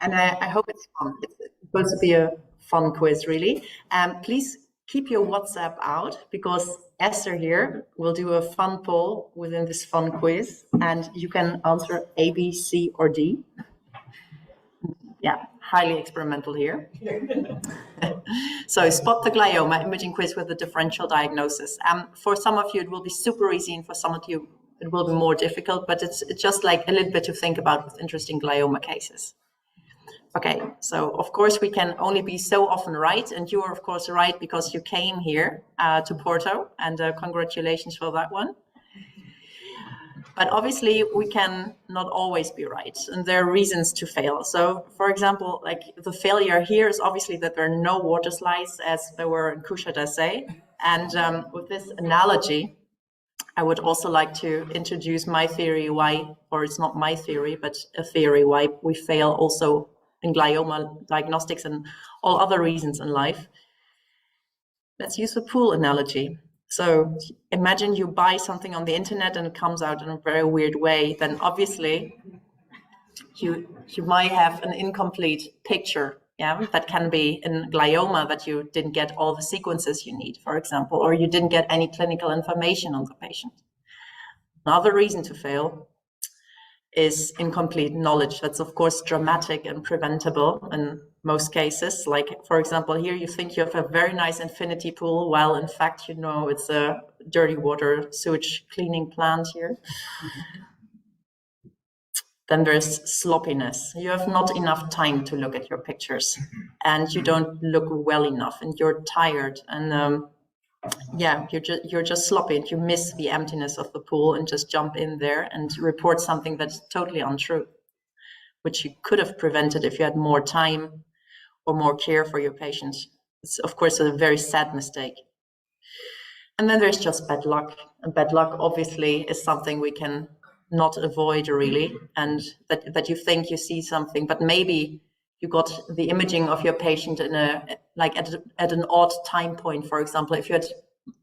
And I hope it's fun. It's supposed to be a fun quiz, really. Please keep your WhatsApp out, because Esther here will do a fun poll within this fun quiz, and you can answer A, B, C, or D. Yeah, highly experimental here. So, Spot the Glioma imaging quiz with a differential diagnosis. For some of you, it will be super easy, and for some of you, it will be more difficult, but it's just like a little bit to think about with interesting glioma cases. Okay, so of course we can only be so often right, and you are of course right because you came here to Porto, and congratulations for that one. But obviously we can not always be right, and there are reasons to fail. So for example, like the failure here is obviously that there are no water slides as there were in Couche d'Essai. And with this analogy, I would also like to introduce my theory why, or it's not my theory, but a theory why we fail also in glioma diagnostics and all other reasons in life. Let's use a pool analogy. So imagine you buy something on the internet and it comes out in a very weird way, then obviously you might have an incomplete picture. Yeah, that can be in glioma that you didn't get all the sequences you need, for example, or you didn't get any clinical information on the patient. Another reason to fail is incomplete knowledge. That's of course dramatic and preventable in most cases. Like, for example, here you think you have a very nice infinity pool, while in fact, you know, it's a dirty water sewage cleaning plant here. Then there's sloppiness. You have not enough time to look at your pictures, and you don't look well enough, and you're tired, and yeah, you're just sloppy, and you miss the emptiness of the pool and just jump in there and report something that's totally untrue, which you could have prevented if you had more time or more care for your patient. It's of course a very sad mistake. And then there's just bad luck. And bad luck obviously is something we can not avoid really, and that you think you see something, but maybe you got the imaging of your patient in at an odd time point. For example, if you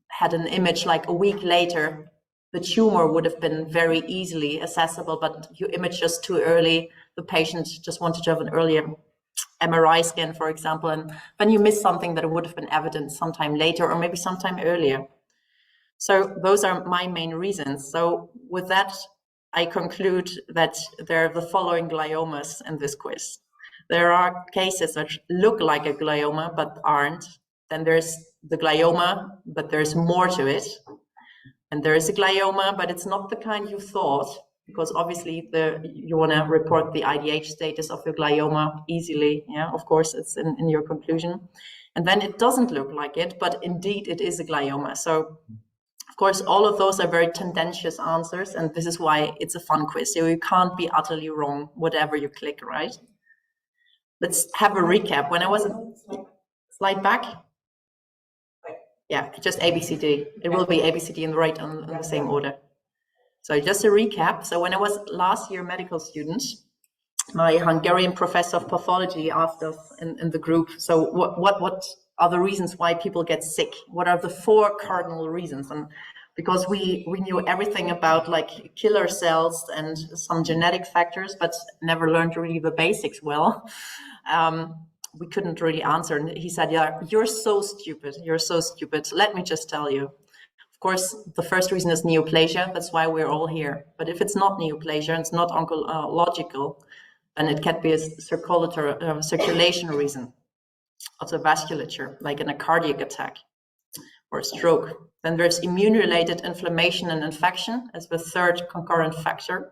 had an image like a week later, the tumor would have been very easily accessible, but you imaged just too early. The patient just wanted to have an earlier MRI scan, for example, and then you miss something that would have been evident sometime later or maybe sometime earlier. So those are my main reasons. So with that, I conclude that there are the following gliomas in this quiz. There are cases that look like a glioma but aren't. Then there's the glioma, but there's more to it. And there is a glioma, but it's not the kind you thought, because obviously you want to report the IDH status of your glioma easily. Yeah, of course, it's in your conclusion. And then it doesn't look like it, but indeed it is a glioma. So of course, all of those are very tendentious answers, and this is why it's a fun quiz. So you can't be utterly wrong, whatever you click, right? Let's have a recap. When I was slide back. Yeah, just ABCD. It will be ABCD in the same order. So just a recap. So when I was last year medical student, my Hungarian professor of pathology asked us in the group, so what are the reasons why people get sick? What are the 4 cardinal reasons? And because we knew everything about like killer cells and some genetic factors, but never learned really the basics well, we couldn't really answer. And he said, yeah, you're so stupid. You're so stupid. Let me just tell you. Of course, the first reason is neoplasia. That's why we're all here. But if it's not neoplasia and it's not oncological, then it can be a circulation reason of the vasculature, like in a cardiac attack or stroke. Then there's immune-related inflammation and infection as the 3rd concurrent factor.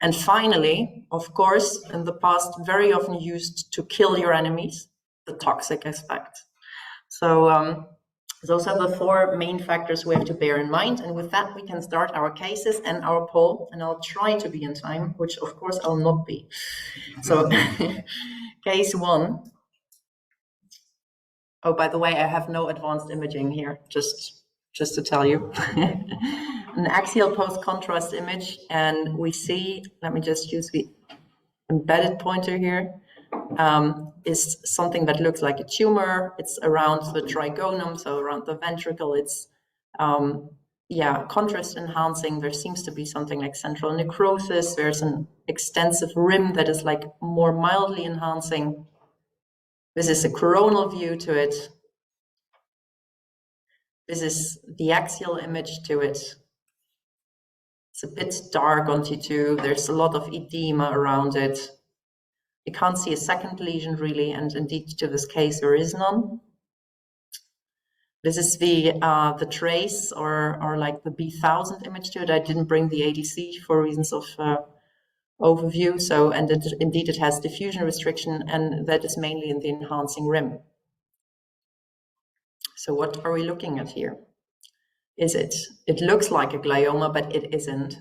And finally, of course, in the past, very often used to kill your enemies, the toxic aspect. So those are the 4 main factors we have to bear in mind. And with that, we can start our cases and our poll. And I'll try to be in time, which of course I'll not be. So case 1. Oh, by the way, I have no advanced imaging here, just to tell you. An axial post-contrast image, and we see, let me just use the embedded pointer here, is something that looks like a tumor. It's around the trigonum, so around the ventricle. It's yeah, contrast enhancing. There seems to be something like central necrosis. There's an extensive rim that is like more mildly enhancing. This is a coronal view to it. This is the axial image to it. It's a bit dark on T2. There's a lot of edema around it. You can't see a second lesion really, and indeed to this case there is none. This is the trace or like the B1000 image to it. I didn't bring the ADC for reasons of overview. So, and indeed it has diffusion restriction, and that is mainly in the enhancing rim. So what are we looking at here? It looks like a glioma, but it isn't.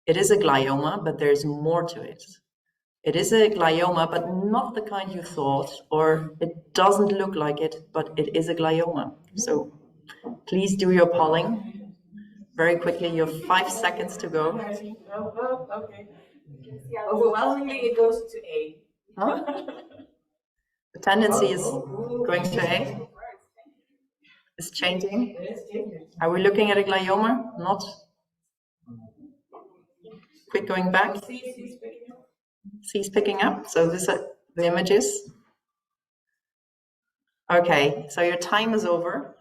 It is a glioma, but there's more to it. It is a glioma, but not the kind you thought, or it doesn't look like it, but it is a glioma. So please do your polling very quickly. You have 5 seconds to go. Oh, okay. Overwhelmingly, it goes to A. Huh? The tendency is going to A. It's changing. Are we looking at a glioma? Not. Quick going back. C is picking up. So this are the images. Okay, so your time is over.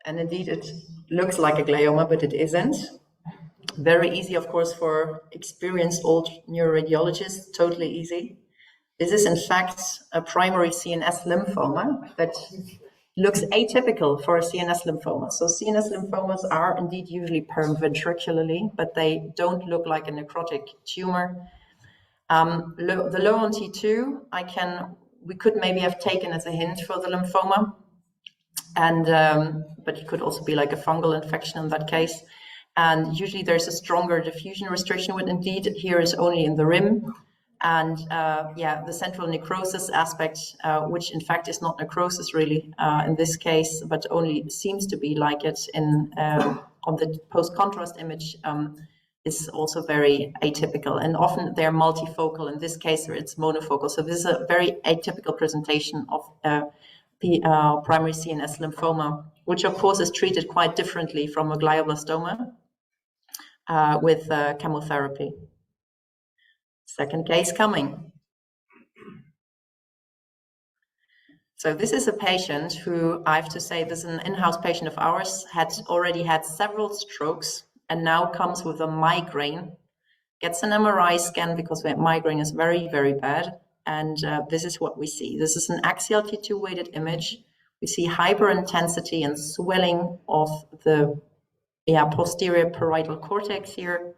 And indeed, it looks like a glioma, but it isn't. Very easy, of course, for experienced old neuroradiologists, totally easy. This is, in fact, a primary CNS lymphoma that looks atypical for a CNS lymphoma. So CNS lymphomas are indeed usually periventricularly, but they don't look like a necrotic tumor. The low on T2, we could maybe have taken as a hint for the lymphoma, and but it could also be like a fungal infection in that case. And usually there's a stronger diffusion restriction, but indeed here is only in the rim. And yeah, the central necrosis aspect, which in fact is not necrosis really in this case, but only seems to be like it in on the post-contrast image, is also very atypical. And often they're multifocal. In this case, it's monofocal. So this is a very atypical presentation of primary CNS lymphoma, which of course is treated quite differently from a glioblastoma with chemotherapy. Second case coming. So this is a patient who, I have to say, this is an in-house patient of ours, had already had several strokes and now comes with a migraine, gets an MRI scan because migraine is very, very bad. And this is what we see. This is an axial T2 weighted image. We see hyperintensity and swelling of the posterior parietal cortex here.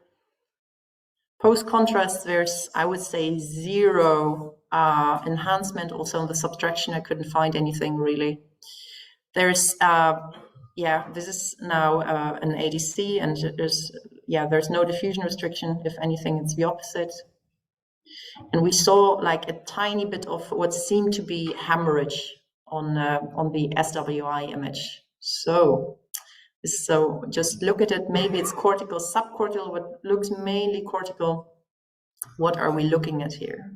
Post-contrast, there's, I would say, zero enhancement. Also on the subtraction, I couldn't find anything really. There's, this is now an ADC, and there's no diffusion restriction. If anything, it's the opposite. And we saw like a tiny bit of what seemed to be hemorrhage on the SWI image. So just look at it. Maybe it's cortical, subcortical, but looks mainly cortical. What are we looking at here?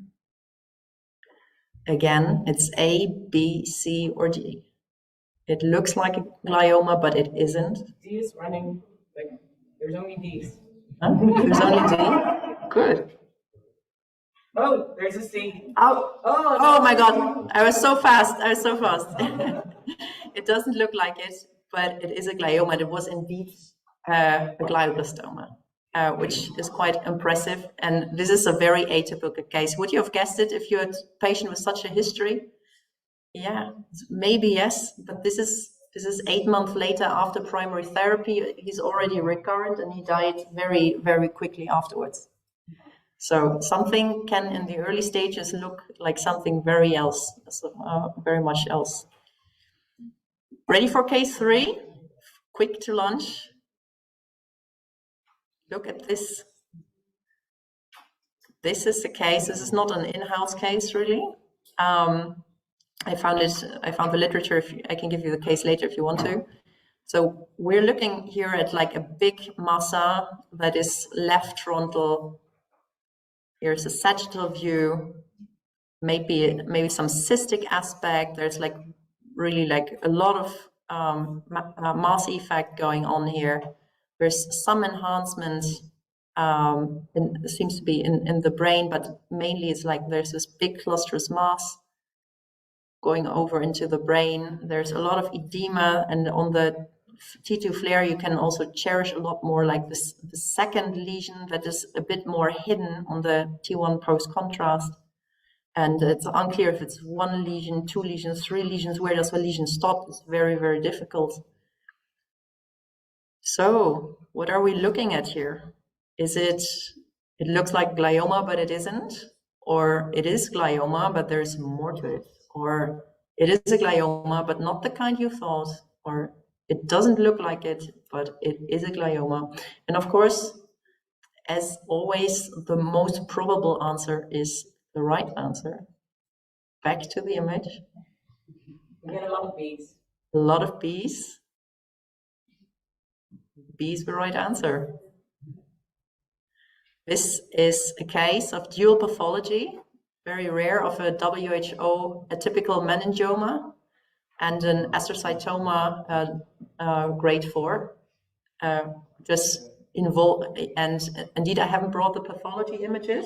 Again, it's A, B, C, or D. It looks like a glioma, but it isn't. D is running. Like, there's only D's. Huh? There's only D? Good. Oh, there's a C. Oh my God. I was so fast. It doesn't look like it, but it is a glioma. It was indeed a glioblastoma, which is quite impressive. And this is a very atypical case. Would you have guessed it if you had a patient with such a history? Yeah, maybe yes, but this is 8 months later after primary therapy. He's already recurrent and he died very, very quickly afterwards. So something can, in the early stages, look like something very else, very much else. Ready for case 3? Quick to lunch. Look at this. This is the case. This is not an in-house case, really. I found the literature. I can give you the case later if you want to. So we're looking here at like a big massa that is left frontal. Here's a sagittal view, maybe some cystic aspect. There's like really like a lot of mass effect going on here. There's some enhancement, it seems to be in the brain, but mainly it's like there's this big clusterous mass going over into the brain. There's a lot of edema, and on the T2 flare, you can also cherish a lot more like this, the second lesion that is a bit more hidden on the T1 post-contrast. And it's unclear if it's 1 lesion, 2 lesions, 3 lesions. Where does the lesion stop? It's very, very difficult. So what are we looking at here? Is it looks like glioma, but it isn't? Or it is glioma, but there's more to it? Or it is a glioma, but not the kind you thought? Or it doesn't look like it, but it is a glioma? And of course, as always, the most probable answer is the right answer. Back to the image. We get a lot of B's. A lot of B's. B is the right answer. This is a case of dual pathology, very rare, of a WHO atypical meningioma and an astrocytoma grade 4. Just involved, and indeed I haven't brought the pathology images,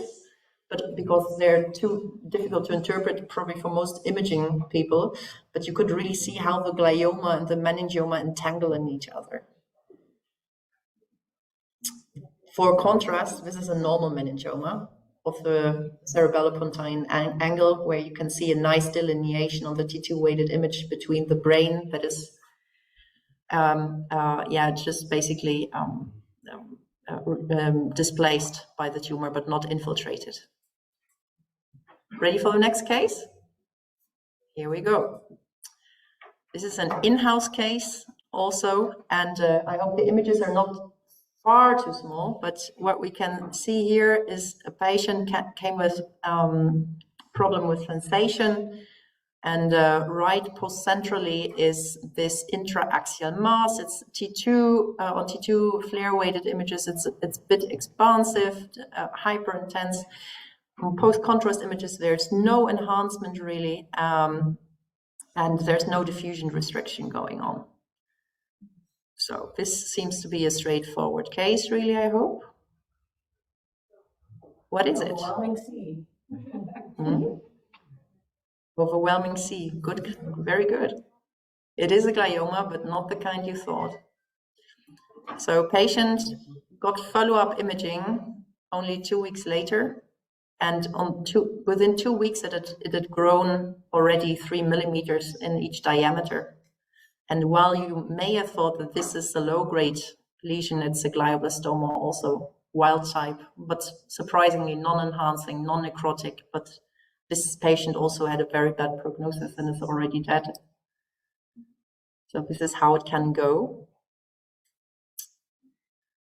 but because they're too difficult to interpret probably for most imaging people, but you could really see how the glioma and the meningioma entangle in each other. For contrast, this is a normal meningioma of the cerebellopontine angle, where you can see a nice delineation on the T2 weighted image between the brain that is, just basically displaced by the tumor, but not infiltrated. Ready for the next case? Here we go. This is an in-house case also, and I hope the images are not far too small, but what we can see here is a patient came with problem with sensation, and right postcentrally is this intraaxial mass. It's T2, on T2 flare weighted images, it's a bit expansive, hyper intense. On post-contrast images, there's no enhancement really, and there's no diffusion restriction going on. So this seems to be a straightforward case, really, I hope. What is it? Overwhelming C. Overwhelming C. Good, very good. It is a glioma, but not the kind you thought. So patient got follow-up imaging only 2 weeks later, and within 2 weeks it had grown already 3 millimeters in each diameter. And while you may have thought that this is a low-grade lesion, it's a glioblastoma, also wild type, but surprisingly non-enhancing, non-necrotic. But this patient also had a very bad prognosis and is already dead. So this is how it can go.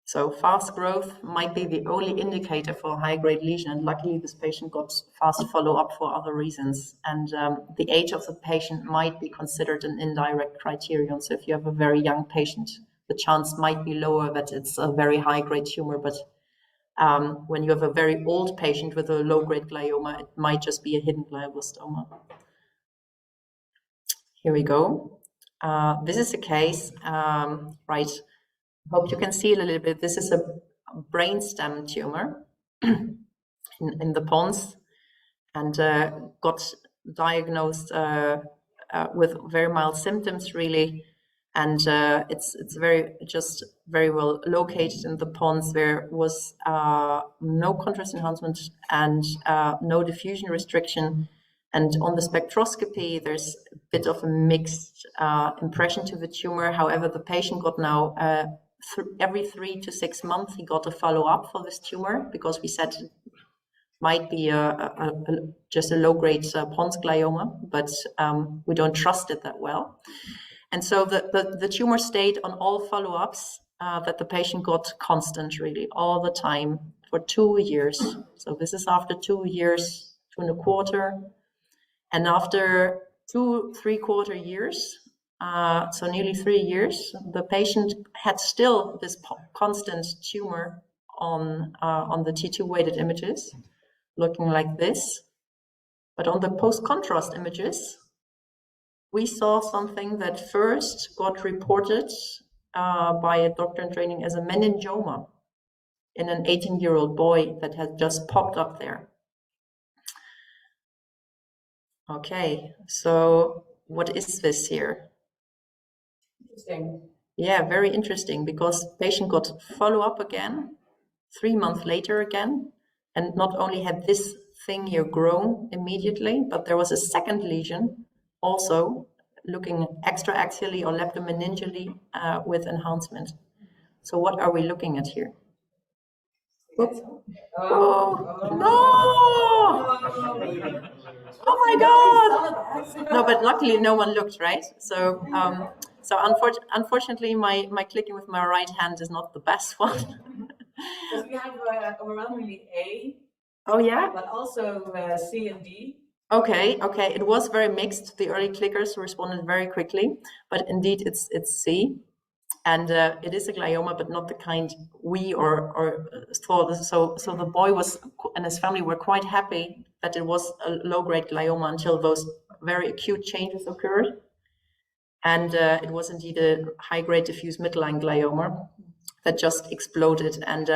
So fast growth might be the only indicator for a high-grade lesion, and luckily this patient got fast follow-up for other reasons. And the age of the patient might be considered an indirect criterion. So if you have a very young patient, the chance might be lower that it's a very high-grade tumor. But when you have a very old patient with a low-grade glioma, it might just be a hidden glioblastoma. Here we go. This is a case, right? Hope you can see it a little bit. This is a brainstem tumor in the pons, and got diagnosed with very mild symptoms, really. And it's very well located in the pons. There was no contrast enhancement and no diffusion restriction. And on the spectroscopy, there's a bit of a mixed impression to the tumor. However, the patient got now every 3 to 6 months, he got a follow-up for this tumor, because we said it might be just a low-grade pons glioma, but we don't trust it that well. And so the tumor stayed on all follow-ups that the patient got constant, really, all the time for 2 years. So this is after 2 years, 2.25. And after 2 3/4 years, so nearly 3 years, the patient had still this constant tumor on the T2 weighted images, looking like this. But on the post-contrast images, we saw something that first got reported by a doctor in training as a meningioma in an 18-year-old boy that had just popped up there. Okay, so what is this here? Interesting. Yeah, very interesting, because patient got follow-up again, 3 months later again, and not only had this thing here grown immediately, but there was a second lesion also looking extraaxially or leptomeningeally with enhancement. So what are we looking at here? Oh, no! Oh my God! No, but luckily no one looked, right? So, unfortunately, my clicking with my right hand is not the best one. Because we have overwhelmingly A. Oh yeah. But also C and D. Okay. It was very mixed. The early clickers responded very quickly, but indeed it's C. And it is a glioma, but not the kind we or thought. So the boy was and his family were quite happy that it was a low-grade glioma until those very acute changes occurred. And it was indeed a high-grade diffuse midline glioma that just exploded. And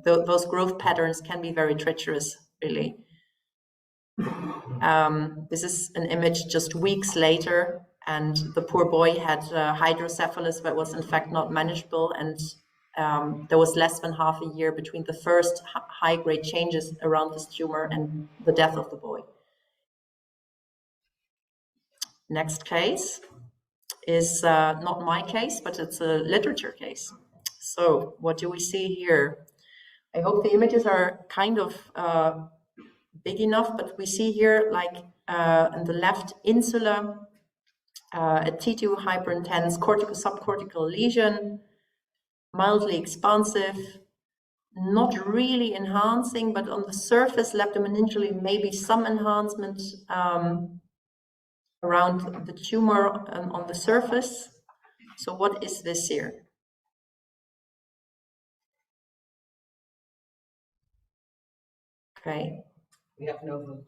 those growth patterns can be very treacherous, really. This is an image just weeks later. And the poor boy had hydrocephalus that was in fact not manageable, and there was less than half a year between the first high-grade changes around this tumor and the death of the boy. Next case is not my case, but it's a literature case. So what do we see here? I hope the images are kind of big enough, but we see here, like on the left, insula, a T2 hyperintense subcortical lesion, mildly expansive, not really enhancing, but on the surface, leptomeningally, maybe some enhancement around the tumor on the surface. So what is this here? Okay. We have no clue.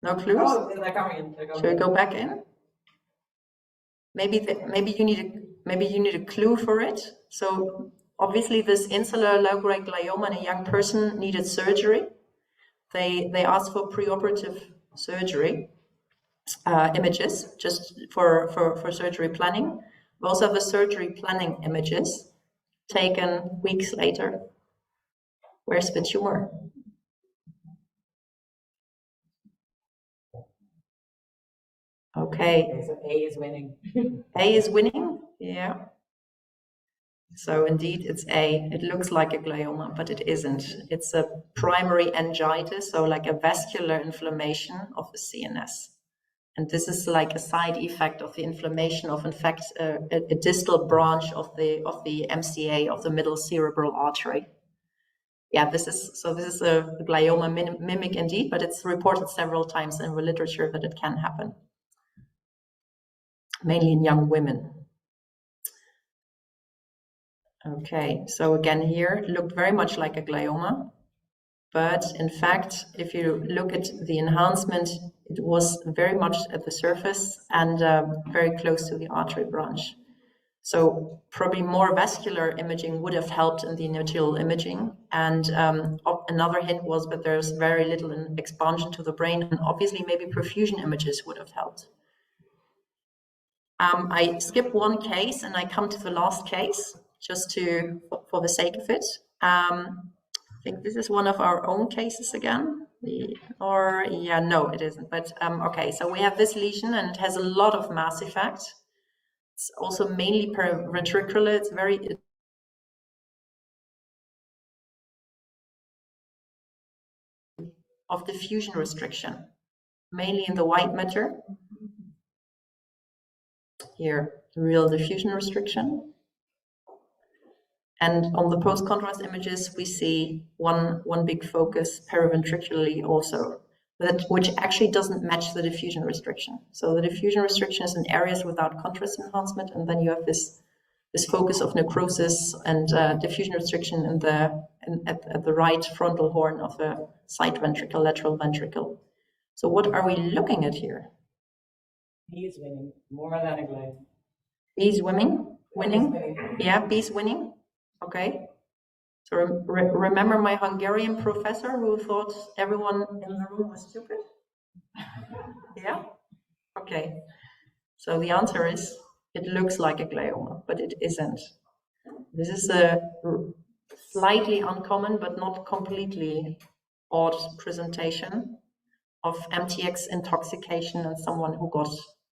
No clues? Oh, they're coming in. Should we go back in? Maybe you need a clue for it. So obviously this insular low-grade glioma in a young person needed surgery. They asked for preoperative surgery images just for surgery planning. We also have the surgery planning images taken weeks later. Where's the tumor? Okay. So A is winning. A is winning? Yeah. So indeed, it's A. It looks like a glioma, but it isn't. It's a primary angiitis, so like a vascular inflammation of the CNS. And this is like a side effect of the inflammation of, in fact, a distal branch of the MCA, of the middle cerebral artery. Yeah, this is a glioma mimic indeed, but it's reported several times in the literature that it can happen, mainly in young women. Okay, so again here, it looked very much like a glioma, but in fact, if you look at the enhancement, it was very much at the surface and very close to the artery branch. So probably more vascular imaging would have helped in the initial imaging. And another hint was that there's very little expansion to the brain, and obviously maybe perfusion images would have helped. I skip one case and I come to the last case, just for the sake of it. I think this is one of our own cases again. No, it isn't. But okay, so we have this lesion and it has a lot of mass effect. It's also mainly periventricular. It's very of diffusion restriction, mainly in the white matter. Here, real diffusion restriction. And on the post-contrast images, we see one big focus periventricularly also, which actually doesn't match the diffusion restriction. So the diffusion restriction is in areas without contrast enhancement, and then you have this focus of necrosis and diffusion restriction at the right frontal horn of the side ventricle, lateral ventricle. So what are we looking at here? B is winning more than a glioma. B's winning? Winning? Winning. Yeah, B's winning. Okay. So remember my Hungarian professor who thought everyone in the room was stupid? Yeah? Okay. So the answer is, it looks like a glioma, but it isn't. This is a slightly uncommon, but not completely odd presentation of MTX intoxication in someone who got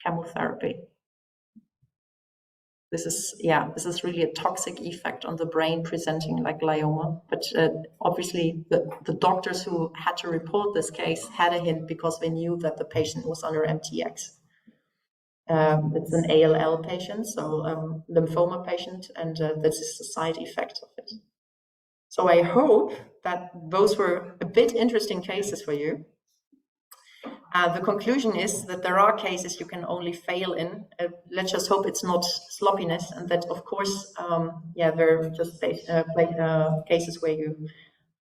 chemotherapy. This is really a toxic effect on the brain presenting like glioma. But obviously the doctors who had to report this case had a hint because they knew that the patient was under MTX. It's an ALL patient, so lymphoma patient, and this is the side effect of it. So I hope that those were a bit interesting cases for you. The conclusion is that there are cases you can only fail in. Let's just hope it's not sloppiness, and that, of course, there are just cases where you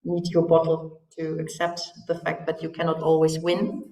need your bottle to accept the fact that you cannot always win.